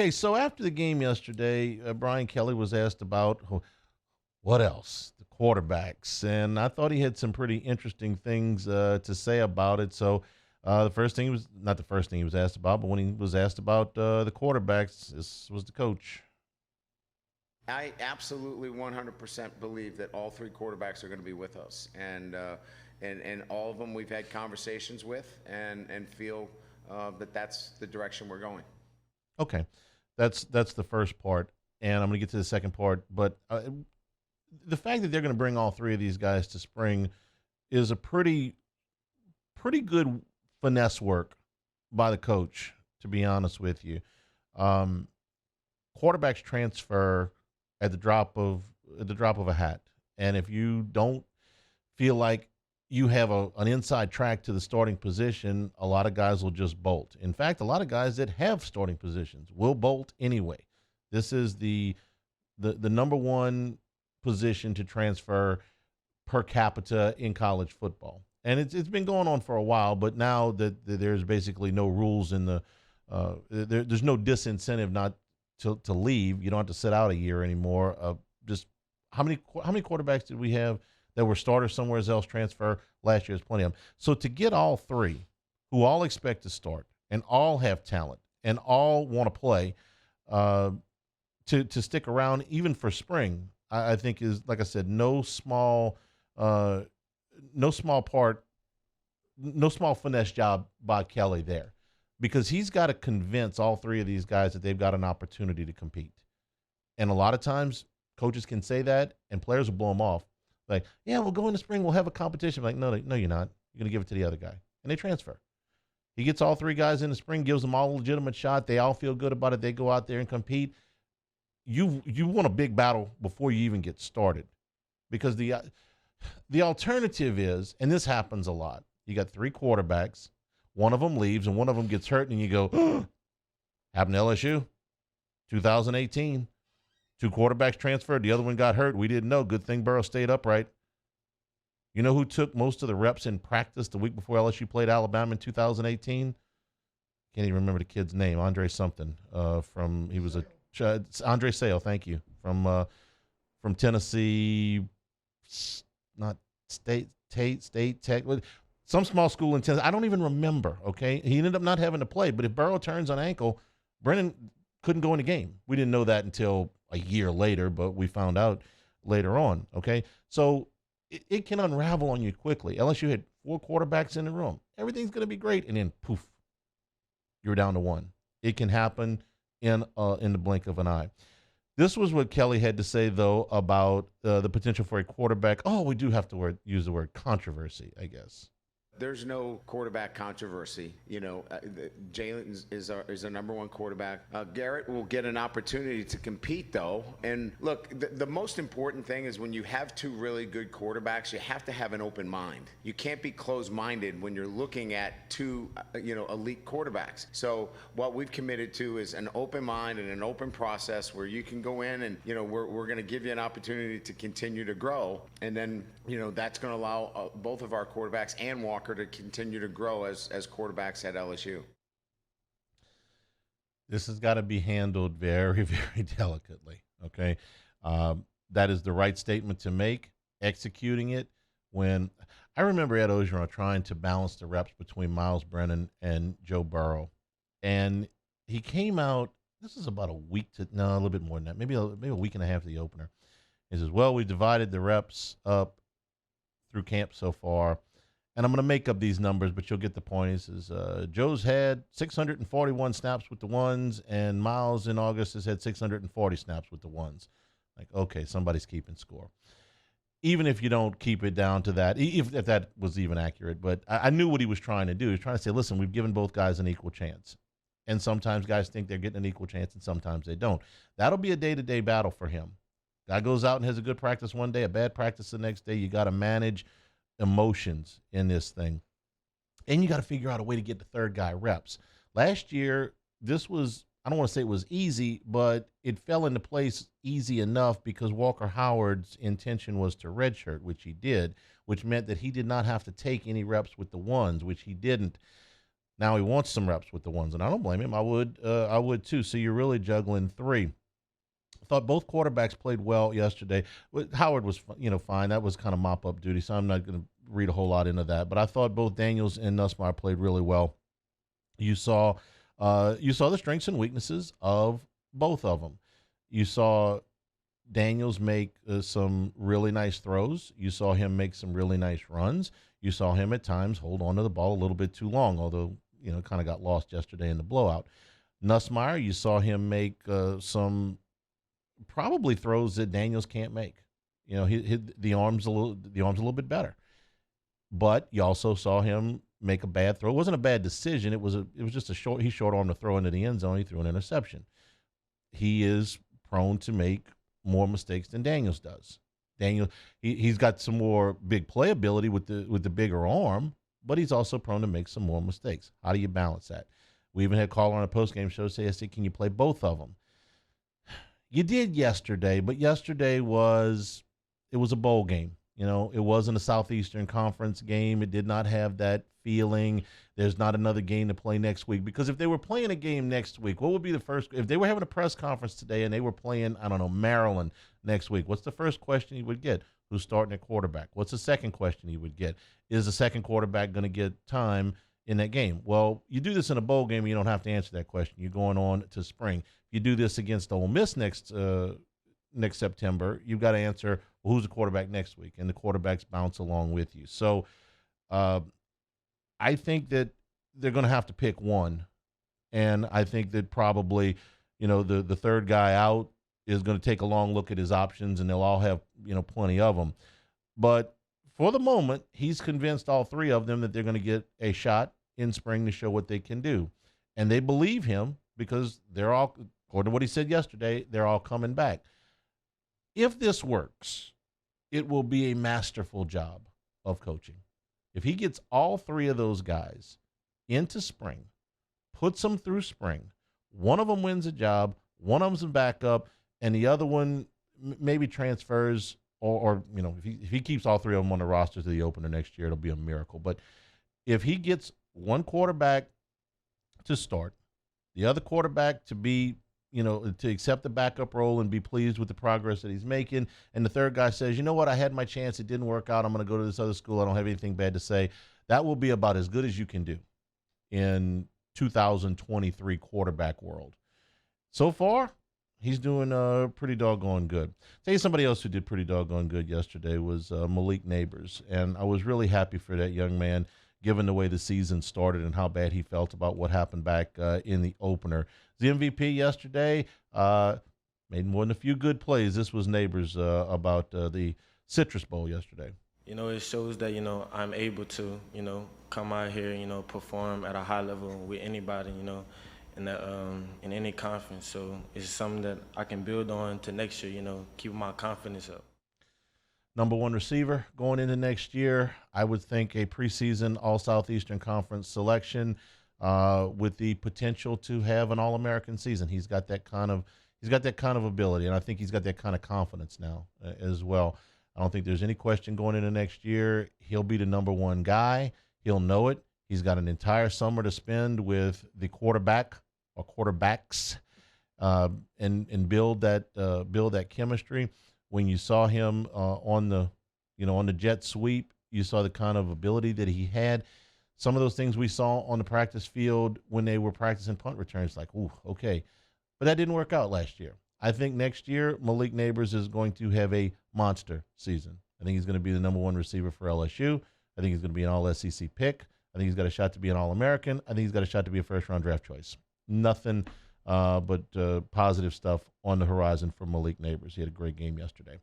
Okay, so after the game yesterday, Brian Kelly was asked about what else? The quarterbacks. And I thought he had some pretty interesting things to say about it. So the first thing he was, not the first thing he was asked about, but when he was asked about the quarterbacks, this was the coach. I absolutely 100% believe that all three quarterbacks are going to be with us, and all of them we've had conversations with, and feel that that's the direction we're going. Okay, that's the first part. And I'm going to get to the second part. But the fact that they're going to bring all three of these guys to spring is a pretty good finesse work by the coach, to be honest with you. Um, Quarterbacks transfer at the drop of a hat, and if you don't feel like you have an inside track to the starting position, a lot of guys will just bolt. In fact, a lot of guys that have starting positions will bolt anyway. This is the number one position to transfer per capita in college football. And it's been going on for a while, but now that there's basically no rules in there's no disincentive not to leave. You don't have to sit out a year anymore. Just how many quarterbacks did we have that were starters somewhere else transfer last year? There's plenty of them. So to get all three, who all expect to start and all have talent and all want to play, uh, to stick around even for spring, I think is, like I said, uh, no small part, no small finesse job by Kelly there, because he's got to convince all three of these guys that they've got an opportunity to compete. And a lot of times, coaches can say that, and players will blow them off. Like, yeah, we'll go in the spring, we'll have a competition. Like, no, no, you're not. You're gonna give it to the other guy, and they transfer. He gets all three guys in the spring, gives them all a legitimate shot. They all feel good about it. They go out there and compete. You want a big battle before you even get started, because the alternative is, and this happens a lot. You got three quarterbacks, one of them leaves and one of them gets hurt, and you go, happened to LSU, 2018. Two quarterbacks transferred. The other one got hurt. We didn't know. Good thing Burrow stayed upright. You know who took most of the reps in practice the week before LSU played Alabama in 2018? Can't even remember the kid's name. Andre something. He was Andre Sale. Thank you, from Tennessee, not State Tech, some small school in Tennessee. I don't even remember. Okay, he ended up not having to play. But if Burrow turns on ankle, Brennan couldn't go in the game. We didn't know that until a year later, but we found out later on. Okay, so it can unravel on you quickly. LSU had four quarterbacks in the room. Everything's going to be great, and then poof, you're down to one. It can happen in the blink of an eye. This was what Kelly had to say, though, about the potential for a quarterback. Oh, we do have to use the word controversy, I guess. There's no quarterback controversy. Jalen is our number one quarterback. Garrett will get an opportunity to compete, though. And look, the most important thing is when you have two really good quarterbacks, you have to have an open mind. You can't be closed-minded when you're looking at two, elite quarterbacks. So what we've committed to is an open mind and an open process where you can go in and, we're going to give you an opportunity to continue to grow. And then, that's going to allow both of our quarterbacks and Walker to continue to grow as quarterbacks at LSU. This has got to be handled very, very delicately. Okay, that is the right statement to make. Executing it, when I remember Ed Ogeron trying to balance the reps between Miles Brennan and Joe Burrow, and he came out. This is about a little bit more than that, maybe a week and a half of the opener. He says, "Well, we divided the reps up through camp so far, and I'm going to make up these numbers, but you'll get the point." He says, Joe's had 641 snaps with the ones, and Miles in August has had 640 snaps with the ones. Like, okay, somebody's keeping score. Even if you don't keep it down to that, if that was even accurate. But I knew what he was trying to do. He was trying to say, listen, we've given both guys an equal chance. And sometimes guys think they're getting an equal chance, and sometimes they don't. That'll be a day-to-day battle for him. Guy goes out and has a good practice one day, a bad practice the next day. You got to manage emotions in this thing. And you got to figure out a way to get the third guy reps. Last year, this was, I don't want to say it was easy, but it fell into place easy enough because Walker Howard's intention was to redshirt, which he did, which meant that he did not have to take any reps with the ones, which he didn't. Now he wants some reps with the ones, and I don't blame him. I would too. So you're really juggling three. I thought both quarterbacks played well yesterday. Howard was, fine. That was kind of mop up duty, so I'm not going to read a whole lot into that. But I thought both Daniels and Nussmeier played really well. You saw, the strengths and weaknesses of both of them. You saw Daniels make some really nice throws. You saw him make some really nice runs. You saw him at times hold on to the ball a little bit too long, although, kind of got lost yesterday in the blowout. Nussmeier, you saw him make some probably throws that Daniels can't make. The arms a little bit better. But you also saw him make a bad throw. It wasn't a bad decision. It was just he short armed to throw into the end zone. He threw an interception. He is prone to make more mistakes than Daniels does. He's got some more big playability with the bigger arm, but he's also prone to make some more mistakes. How do you balance that? We even had a caller on a postgame show say, can you play both of them? You did yesterday, but yesterday was a bowl game. It wasn't a Southeastern Conference game. It did not have that feeling. There's not another game to play next week, because if they were playing a game next week, what would be the first? If they were having a press conference today and they were playing, I don't know, Maryland next week, what's the first question you would get? Who's starting at quarterback? What's the second question you would get? Is the second quarterback going to get time in that game? Well, you do this in a bowl game, you don't have to answer that question. You're going on to spring. If you do this against Ole Miss next September, you've got to answer, well, who's the quarterback next week? And the quarterbacks bounce along with you. So I think that they're going to have to pick one. And I think that probably, the third guy out is going to take a long look at his options, and they'll all have, plenty of them. But for the moment, he's convinced all three of them that they're going to get a shot in spring to show what they can do. And they believe him because they're all, according to what he said yesterday, they're all coming back. If this works, it will be a masterful job of coaching. If he gets all three of those guys into spring, puts them through spring, one of them wins a job, one of them's a backup, and the other one maybe transfers, or if he keeps all three of them on the roster to the opener next year, it'll be a miracle. But if he gets one quarterback to start, the other quarterback to be, to accept the backup role and be pleased with the progress that he's making, and the third guy says, you know what, I had my chance, it didn't work out, I'm going to go to this other school, I don't have anything bad to say, that will be about as good as you can do in 2023 quarterback world. So far, he's doing pretty doggone good. Tell you somebody else who did pretty doggone good yesterday was Malik Neighbors, and I was really happy for that young man, given the way the season started and how bad he felt about what happened back in the opener. The MVP yesterday made more than a few good plays. This was Neighbors about the Citrus Bowl yesterday. It shows that, I'm able to, come out here, perform at a high level with anybody, in any conference. So it's something that I can build on to next year, keep my confidence up. Number one receiver going into next year, I would think a preseason All-Southeastern Conference selection with the potential to have an All-American season. He's got that kind of ability, and I think he's got that kind of confidence now as well. I don't think there's any question going into next year. He'll be the number one guy. He'll know it. He's got an entire summer to spend with the quarterback or quarterbacks and build that chemistry. When you saw him on the jet sweep, you saw the kind of ability that he had. Some of those things we saw on the practice field when they were practicing punt returns, like, ooh, okay. But that didn't work out last year. I think next year, Malik Neighbors is going to have a monster season. I think he's going to be the number one receiver for LSU. I think he's going to be an all-SEC pick. I think he's got a shot to be an All-American. I think he's got a shot to be a first-round draft choice. Nothing but positive stuff on the horizon for Malik Neighbors. He had a great game yesterday.